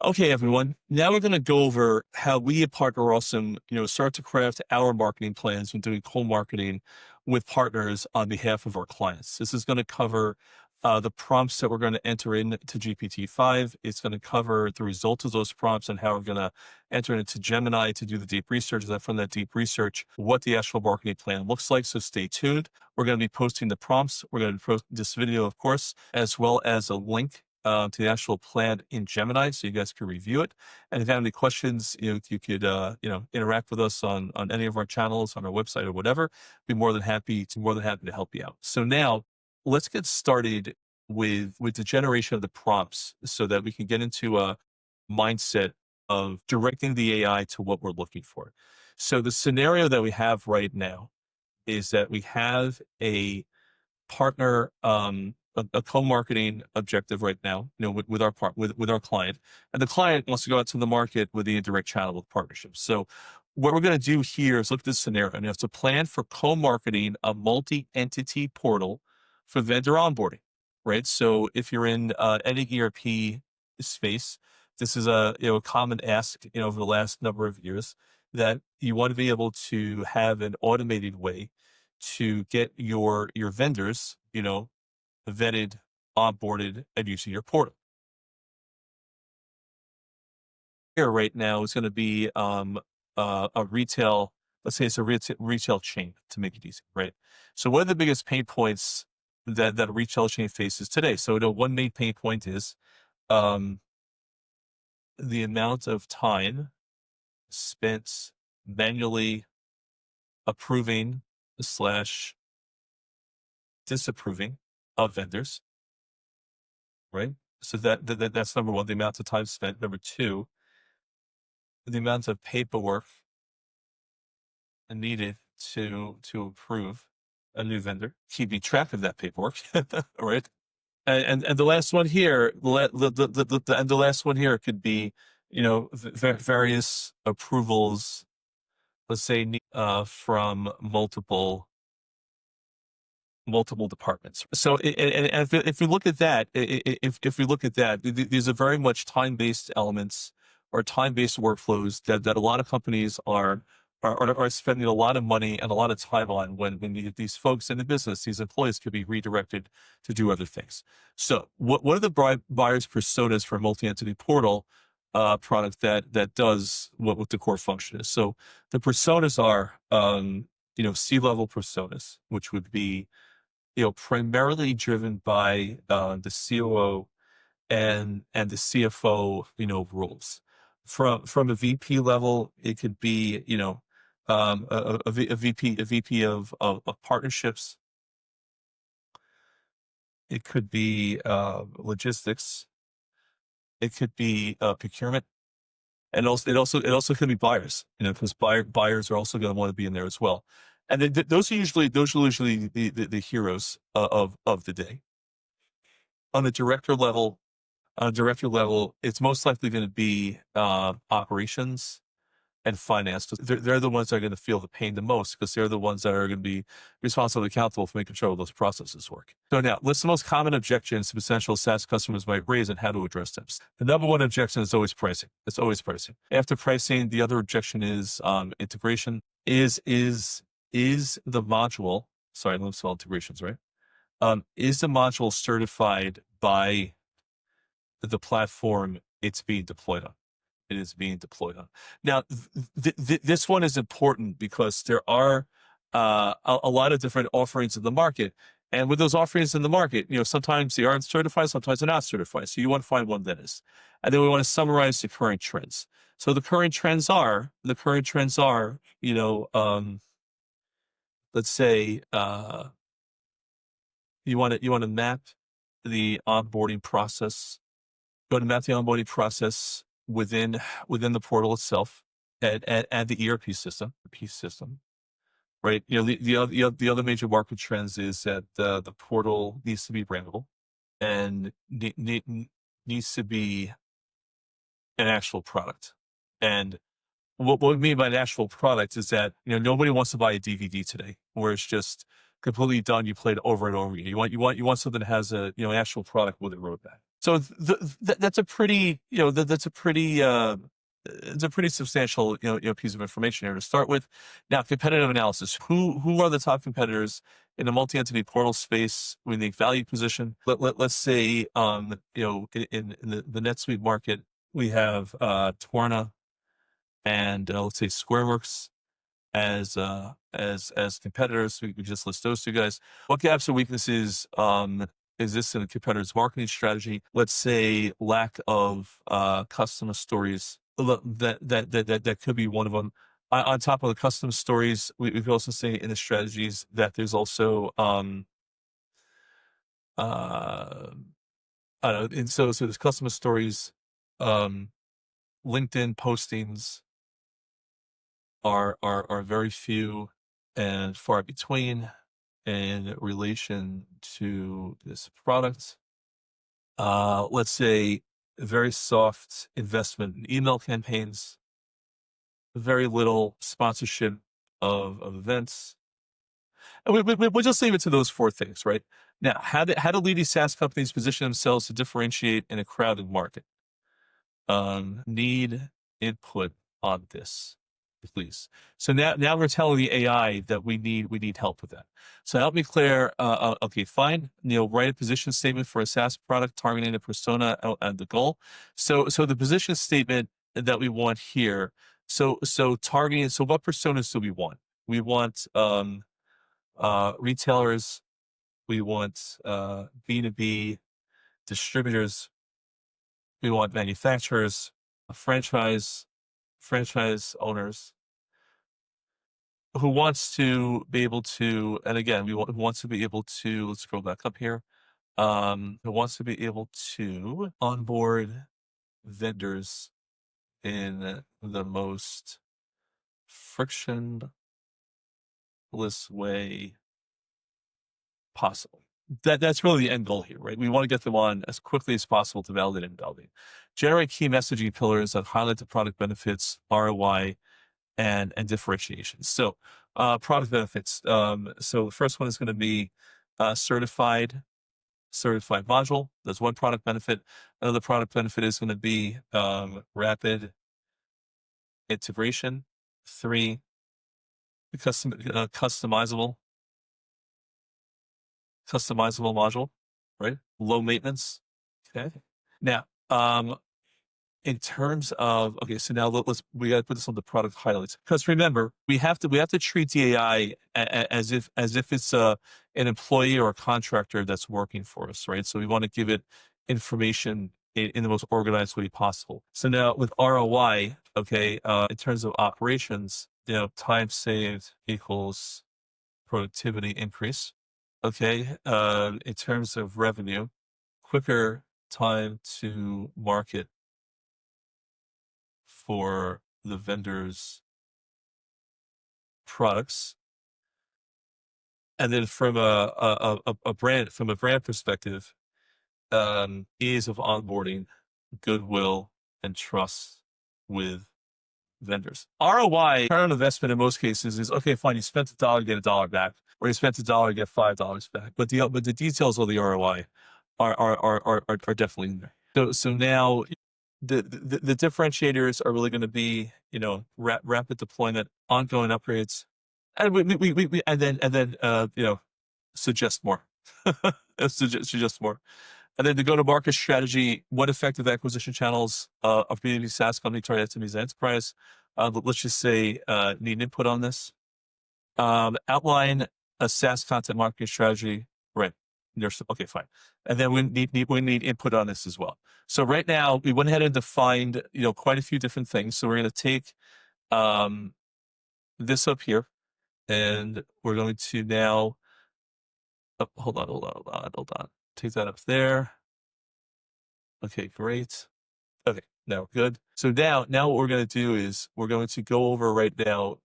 Okay, everyone. Now we're going to go over how we at Partner Awesome, start to craft our marketing plans when doing co-marketing with partners on behalf of our clients. This is going to cover the prompts that we're going to enter into GPT-5. It's going to cover the results of those prompts and how we're going to enter it into Gemini to do the deep research. And then from that deep research, what the actual marketing plan looks like. So stay tuned. We're going to be posting the prompts. We're going to post this video, of course, as well as a link to the actual plan in Gemini, so you guys can review it. And if you have any questions, you could interact with us on any of our channels, on our website or whatever. Be more than happy to help you out. So now let's get started with the generation of the prompts, so that we can get into a mindset of directing the AI to what we're looking for. So the scenario that we have right now is that we have a partner, a co-marketing objective right now, with our client, and the client wants to go out to the market with the indirect channel of partnerships. So what we're going to do here is look at this scenario, and you have to plan for co-marketing a multi-entity portal for vendor onboarding, right? So if you're in any ERP space, this is a common ask over the last number of years, that you want to be able to have an automated way to get your vendors, vetted, onboarded, and using your portal. Here right now is going to be a retail, let's say it's a retail chain, to make it easy, right? So one of the biggest pain points that a retail chain faces today. So one main pain point is the amount of time spent manually approving / disapproving of vendors, right? So that's number one, the amount of time spent. Number two, the amount of paperwork needed to approve a new vendor, keeping track of that paperwork, right? And the last one here, the last one here could be, various approvals, let's say, from multiple departments. So, and if we look at that, if we look at that, these are very much time-based elements or time-based workflows that a lot of companies are spending a lot of money and a lot of time on, when these folks in the business, these employees, could be redirected to do other things. So what are the buyers' personas for a multi-entity portal product that does what the core function is? So the personas are, C-level personas, which would be, primarily driven by the COO and the CFO, roles. From a VP level, it could be, a VP of partnerships. It could be logistics. It could be procurement, and it also could be buyers. Because buyers are also going to want to be in there as well. And then those are usually the heroes of the day. On a director level, it's most likely going to be operations and finance. They're the ones that are going to feel the pain the most, because they're the ones that are going to be responsible and accountable for making sure those processes work. So now, what's the most common objections potential SaaS customers might raise, and how to address them? The number one objection is always pricing. It's always pricing. After pricing, the other objection is integration. Is the module, sorry, let's spell integrations, right? Is the module certified by the platform it's being deployed on? It is being deployed on. Now, this one is important because there are a lot of different offerings in the market. And with those offerings in the market, sometimes they aren't certified, sometimes they're not certified. So you want to find one that is. And then we want to summarize the current trends. So the current trends are, let's say you want to map the onboarding process. Go to map the onboarding process within the portal itself, and the ERP system, right? The other major market trends is that the portal needs to be brandable, and needs to be an actual product. And what we mean by an actual product is that, nobody wants to buy a DVD today where it's just completely done. You play it over and over again. You want something that has a, actual product with a roadmap. So that's a pretty, that's a pretty, it's a pretty substantial, piece of information here to start with. Now, competitive analysis. Who are the top competitors in the multi-entity portal space? We think value position. Let's say, in the NetSuite market, we have Twarna and let's say SquareWorks as competitors. We just list those two guys. What gaps or weaknesses is this in a competitor's marketing strategy? Let's say lack of customer stories. That could be one of them. On top of the custom stories, we could also say in the strategies that there's also I don't know, and so there's customer stories. LinkedIn postings are very few and far between in relation to this product. Let's say very soft investment in email campaigns, very little sponsorship of events. And we'll just leave it to those four things, right? Now, how do leading SaaS companies position themselves to differentiate in a crowded market? Need input on this, please. So now we're telling the AI that we need help with that. So help me clear. Okay, fine. Write a position statement for a SaaS product targeting the persona and the goal. So the position statement that we want here. So targeting. So what personas do we want? We want retailers. We want B2B distributors. We want manufacturers, franchise owners who wants to be able to, and again, who wants to be able to, let's scroll back up here, who wants to be able to onboard vendors in the most frictionless way possible. That's really the end goal here, right? We want to get them on as quickly as possible to validate and validate. Generate key messaging pillars that highlight the product benefits, ROI, and differentiation. So, product benefits. So the first one is going to be certified module. That's one product benefit. Another product benefit is going to be rapid integration. 3, customizable module, right? Low maintenance. Okay. Now, in terms of, okay, so now we got to put this on the product highlights, because remember, we have to treat the AI as if it's an employee or a contractor that's working for us, right? So we want to give it information in the most organized way possible. So now with ROI, okay, in terms of operations, time saved equals productivity increase. Okay, in terms of revenue, quicker time to market for the vendor's products. And then from a brand perspective, ease of onboarding, goodwill, and trust with vendors. ROI, return on investment in most cases, is okay, fine, you spent $1, get $1 back, or you spent $1, get $5 back. But the details of the ROI are definitely in there. So now the differentiators are really going to be, rapid deployment, ongoing upgrades, and we and then suggest more. suggest more. And then the go-to-market strategy, what effective acquisition channels of B2B SaaS company target SMEs and enterprise? Let's just say need input on this. Outline a SaaS content marketing strategy. Right. Okay, fine. And then we need input on this as well. So right now we went ahead and defined quite a few different things. So we're going to take this up here, and we're going to now hold on. Take that up there. Okay, great. Okay, now good. So now what we're going to do is we're going to go over right now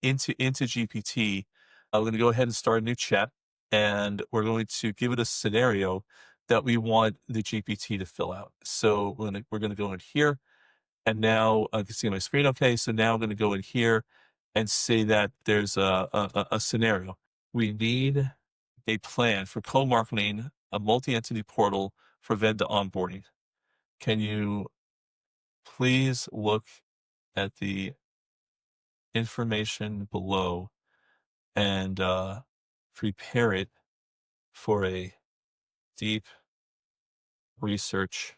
into GPT. We're going to go ahead and start a new chat, and we're going to give it a scenario that we want the GPT to fill out. So we're going to go in here, and now I can see on my screen. Okay, so now I'm going to go in here and say that there's a scenario. We need a plan for co-marketing a multi-entity portal for vendor onboarding. can you please look at the information below and prepare it for a deep research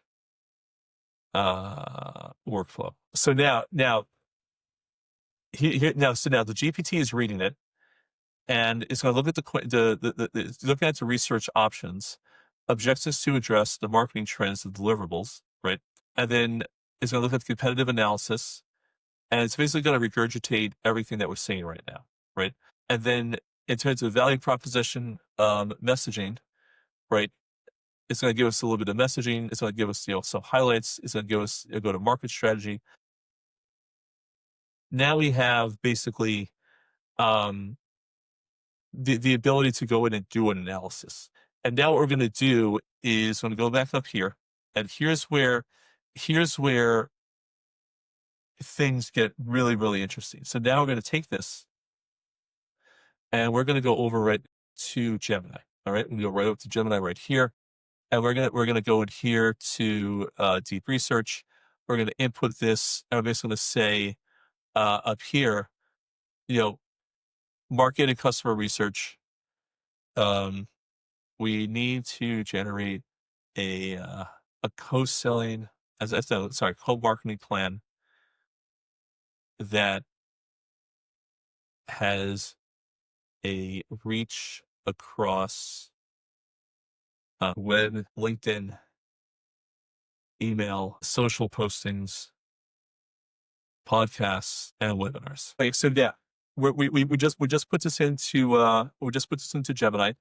workflow. So now the GPT is reading it, and it's going to look at it's looking at the research options, objectives to address, the marketing trends, the deliverables, right? And then it's going to look at the competitive analysis, and it's basically going to regurgitate everything that we're seeing right now, right? And then in terms of value proposition, messaging, right? It's going to give us a little bit of messaging. It's going to give us, some highlights. It's going to give us a go-to-market strategy. Now we have basically the ability to go in and do an analysis. And now what we're going to do is I'm going to go back up here, and here's where things get really, really interesting. So now we're going to take this, and we're going to go over right to Gemini. All right, we go right over to Gemini right here, and we're gonna go in here to deep research. We're going to input this, and I'm basically going to say up here, market and customer research. We need to generate a co-selling co-marketing plan that has a reach across web, LinkedIn, email, social postings, podcasts, and webinars. So yeah, we just put this into Gemini.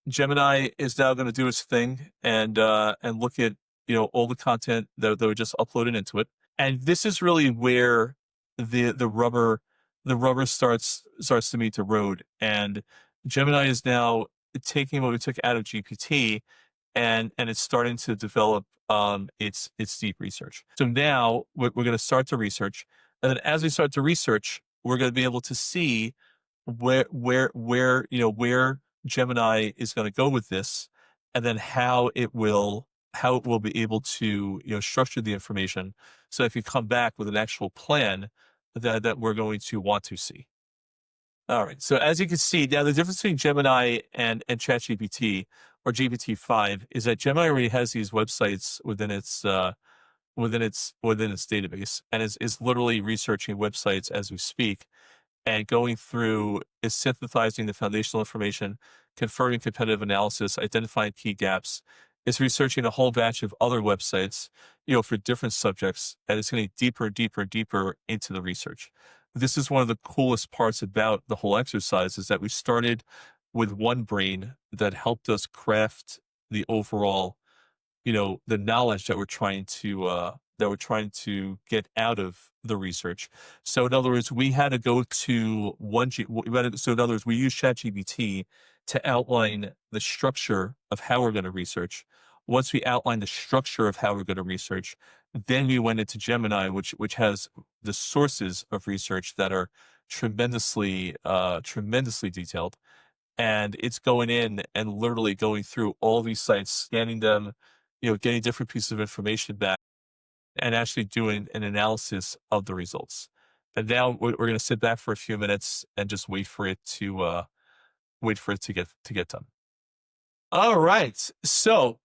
Gemini is now going to do its thing and look at all the content that we just uploaded into it. And this is really where the rubber starts to meet the road. And Gemini is now taking what we took out of GPT, and it's starting to develop its deep research. So now we're going to start to research, and then as we start to research, we're going to be able to see where Gemini is going to go with this, and then how it will be able to structure the information so if you come back with an actual plan that we're going to want to see. All right, so as you can see now, the difference between Gemini and ChatGPT or GPT-5 is that Gemini already has these websites within its database, and is literally researching websites as we speak, and going through is synthesizing the foundational information, confirming competitive analysis, identifying key gaps. It's researching a whole batch of other websites, for different subjects, and it's getting deeper into the research. This is one of the coolest parts about the whole exercise, is that we started with one brain that helped us craft the overall, the knowledge that we're trying to get out of the research. So in other words, we had to go to so in other words, we used ChatGPT to outline the structure of how we're going to research. Once we outlined the structure of how we're going to research, then we went into Gemini, which has the sources of research that are tremendously detailed. And it's going in and literally going through all these sites, scanning them, getting different pieces of information back, and actually doing an analysis of the results. And now we're going to sit back for a few minutes and just wait for it to get done. All right. So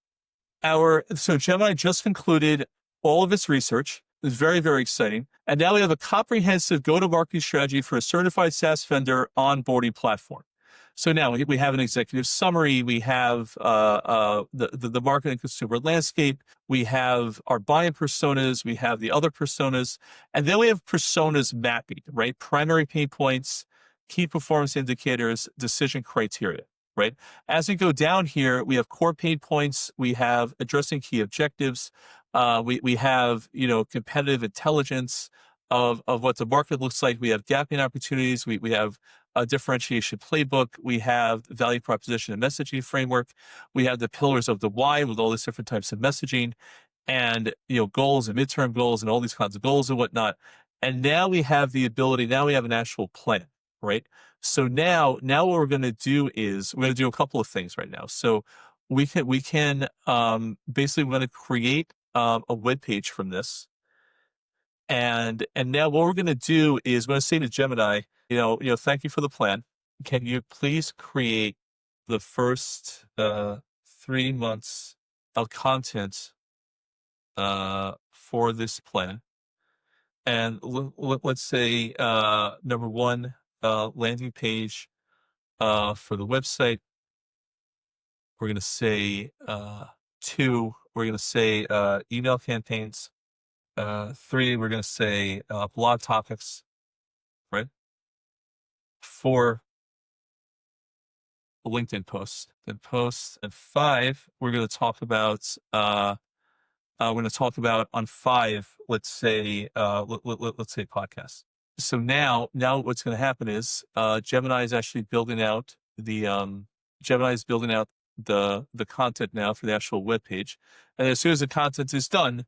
Gemini just concluded all of its research. It's very, very exciting. And now we have a comprehensive go-to-market strategy for a certified SaaS vendor onboarding platform. So now we have an executive summary. We have the market and consumer landscape. We have our buying personas. We have the other personas. And then we have personas mapping, right? Primary pain points, key performance indicators, decision criteria, right? As we go down here, we have core pain points. We have addressing key objectives. We have, competitive intelligence of what the market looks like. We have gapping opportunities. We have a differentiation playbook. We have value proposition and messaging framework. We have the pillars of the why with all these different types of messaging, and goals and midterm goals and all these kinds of goals and whatnot. And now we have the ability. Now we have an actual plan, right? So now what we're going to do is we're going to do a couple of things right now. So we can basically we're going to create a web page from this. And now what we're going to do is we're going to say to Gemini, thank you for the plan. Can you please create the first 3 months of content for this plan? And let's say number one, landing page for the website. We're going to say two, we're going to say email campaigns. Three, we're going to say blog topics, right? Four, LinkedIn posts. And five, we're going to talk about on five, let's say podcasts. So now what's going to happen is Gemini is actually building out the content now for the actual web page, and as soon as the content is done,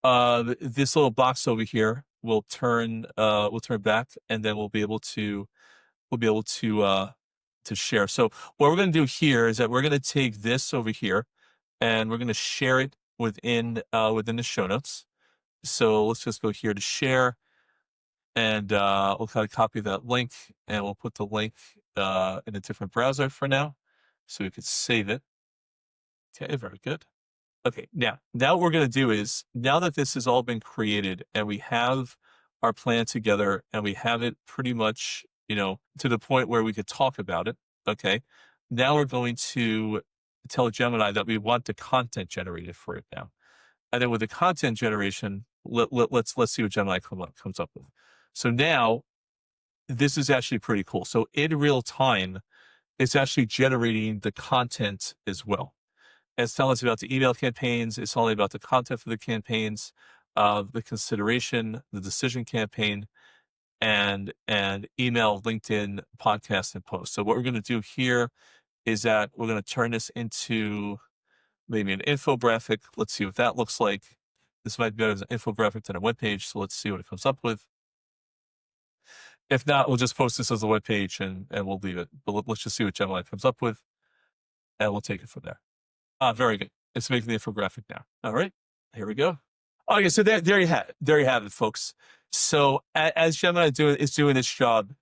this little box over here will turn back, and then we'll be able to share. So what we're going to do here is that we're going to take this over here and we're going to share it within the show notes. So let's just go here to share, and we'll kind of copy that link, and we'll put the link in a different browser for now, so we could save it. Okay, very good. Okay, now what we're going to do is, now that this has all been created and we have our plan together and we have it pretty much, to the point where we could talk about it. Okay, now we're going to tell Gemini that we want the content generated for it now. And then with the content generation, let's see what Gemini comes up with. So now this is actually pretty cool. So in real time, it's actually generating the content as well. It's telling us about the email campaigns. It's telling about the content for the campaigns, the consideration, the decision campaign, and email, LinkedIn, podcast, and post. So what we're going to do here is that we're going to turn this into maybe an infographic. Let's see what that looks like. This might be better as an infographic than a web page. So let's see what it comes up with. If not, we'll just post this as a web page and we'll leave it. But let's just see what Gemini comes up with, and we'll take it from there. Very good. It's making the infographic now. All right, here we go. Okay, so there you have it, folks. So as Gemini is doing its job,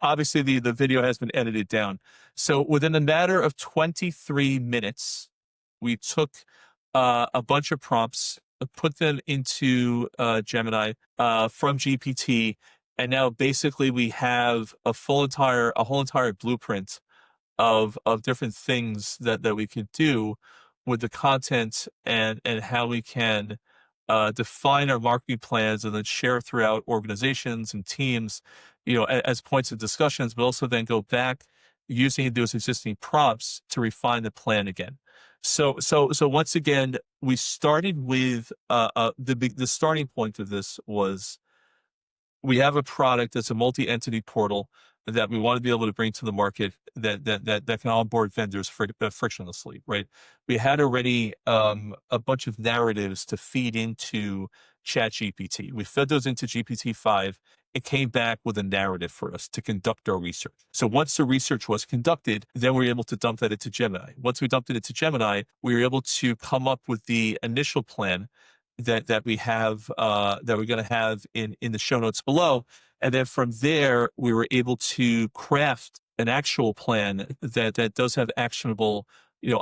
obviously the video has been edited down. So within a matter of 23 minutes, we took a bunch of prompts, put them into Gemini from GPT, and now basically we have a whole entire blueprint of different things that we could do with the content, and how we can define our marketing plans and then share throughout organizations and teams, as points of discussions, but also then go back using those existing prompts to refine the plan again. So once again, we started with the starting point of this was, we have a product that's a multi-entity portal that we want to be able to bring to the market that can onboard vendors frictionlessly, right? We had already a bunch of narratives to feed into ChatGPT. We fed those into GPT-5. It came back with a narrative for us to conduct our research. So once the research was conducted, then we were able to dump that into Gemini. Once we dumped it into Gemini, we were able to come up with the initial plan that we have, that we're going to have in the show notes below. And then from there, we were able to craft an actual plan that does have actionable,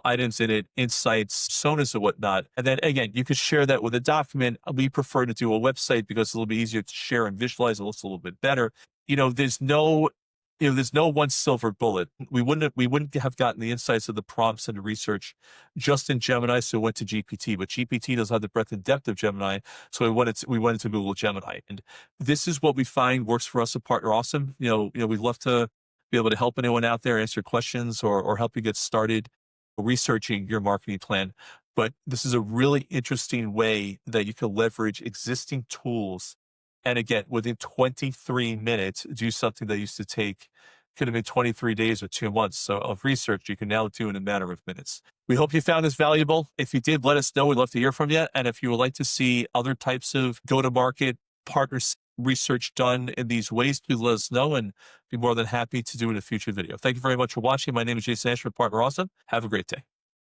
items in it, insights, personas and whatnot. And then again, you could share that with a document. We prefer to do a website because it's a little bit easier to share and visualize. It looks a little bit better. There's no one silver bullet. We wouldn't have gotten the insights of the prompts and the research just in Gemini, so we went to GPT. But GPT doesn't have the breadth and depth of Gemini, so we went into Google Gemini. And this is what we find works for us at Partner Awesome. We'd love to be able to help anyone out there, answer questions, or help you get started researching your marketing plan. But this is a really interesting way that you can leverage existing tools, and again, within 23 minutes, do something that used to take, could have been 23 days or 2 months of research. You can now do in a matter of minutes. We hope you found this valuable. If you did, let us know. We'd love to hear from you. And if you would like to see other types of go-to-market partner research done in these ways, please let us know, and be more than happy to do it in a future video. Thank you very much for watching. My name is Jason Ash with Partner Awesome. Have a great day.